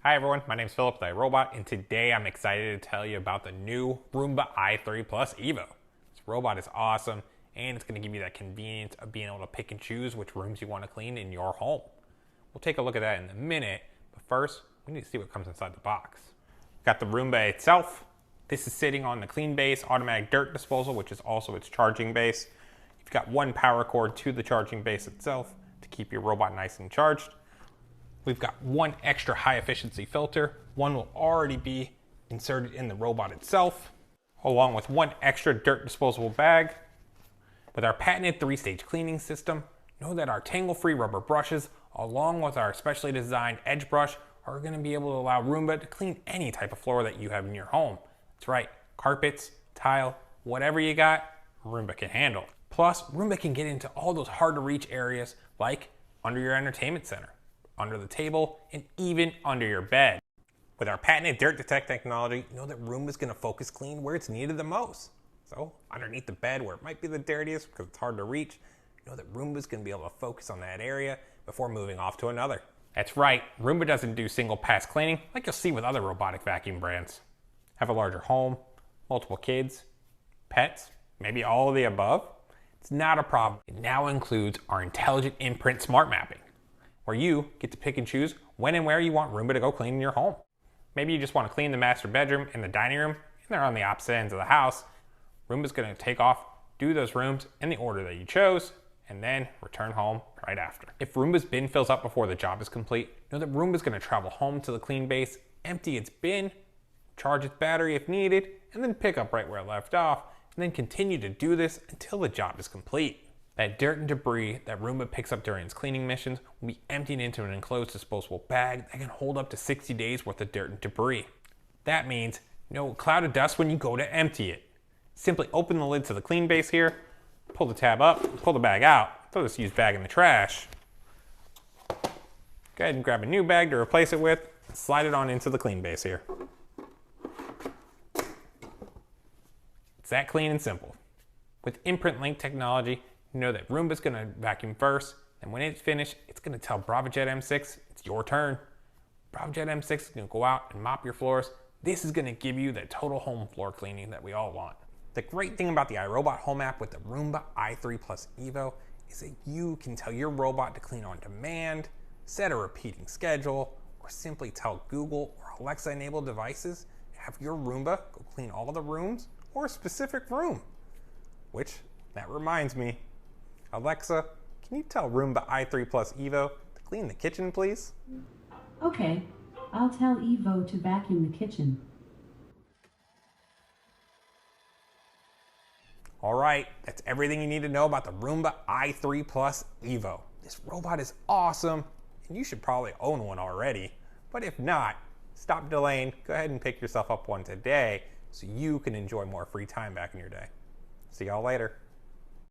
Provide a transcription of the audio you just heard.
Hi everyone, my name is Philip the iRobot, and today I'm excited to tell you about the new Roomba i3 Plus EVO. This robot is awesome, and it's going to give you that convenience of being able to pick and choose which rooms you want to clean in your home. We'll take a look at that in a minute, but first, we need to see what comes inside the box. We've got the Roomba itself. This is sitting on the clean base automatic dirt disposal, which is also its charging base. You've got one power cord to the charging base itself to keep your robot nice and charged. We've got one extra high efficiency filter. One will already be inserted in the robot itself, along with one extra dirt disposable bag. With our patented 3-stage cleaning system, know that our tangle-free rubber brushes, along with our specially designed edge brush, are going to be able to allow Roomba to clean any type of floor that you have in your home. That's right, carpets, tile, whatever you got, Roomba can handle. Plus, Roomba can get into all those hard to reach areas like under your entertainment center, under the table, and even under your bed. With our patented dirt detect technology, know that Roomba's going to focus clean where it's needed the most. So underneath the bed where it might be the dirtiest because it's hard to reach, know that Roomba's going to be able to focus on that area before moving off to another. That's right, Roomba doesn't do single pass cleaning like you'll see with other robotic vacuum brands. Have a larger home, multiple kids, pets, maybe all of the above? It's not a problem. It now includes our intelligent Imprint smart mapping, where you get to pick and choose when and where you want Roomba to go clean in your home. Maybe you just want to clean the master bedroom and the dining room, and they're on the opposite ends of the house. Roomba's going to take off, do those rooms in the order that you chose, and then return home right after. If Roomba's bin fills up before the job is complete, know that Roomba's going to travel home to the clean base, empty its bin, charge its battery if needed, and then pick up right where it left off, and then continue to do this until the job is complete. That dirt and debris that Roomba picks up during its cleaning missions will be emptied into an enclosed disposable bag that can hold up to 60 days worth of dirt and debris. That means no cloud of dust when you go to empty it. Simply open the lid to the clean base here, pull the tab up, pull the bag out, throw this used bag in the trash. Go ahead and grab a new bag to replace it with, and slide it on into the clean base here. It's that clean and simple. With Imprint link technology, know that Roomba's going to vacuum first, and when it's finished, it's going to tell BravoJet M6 it's your turn. BravoJet M6 is going to go out and mop your floors. This is going to give you that total home floor cleaning that we all want. The great thing about the iRobot Home app with the Roomba i3 Plus EVO is that you can tell your robot to clean on demand, set a repeating schedule, or simply tell Google or Alexa enabled devices to have your Roomba go clean all the rooms or a specific room. Which, that reminds me, Alexa, can you tell Roomba i3 Plus EVO to clean the kitchen, please? Okay, I'll tell EVO to vacuum the kitchen. All right, that's everything you need to know about the Roomba i3 Plus EVO. This robot is awesome, and you should probably own one already. But if not, stop delaying, go ahead and pick yourself up one today so you can enjoy more free time back in your day. See y'all later.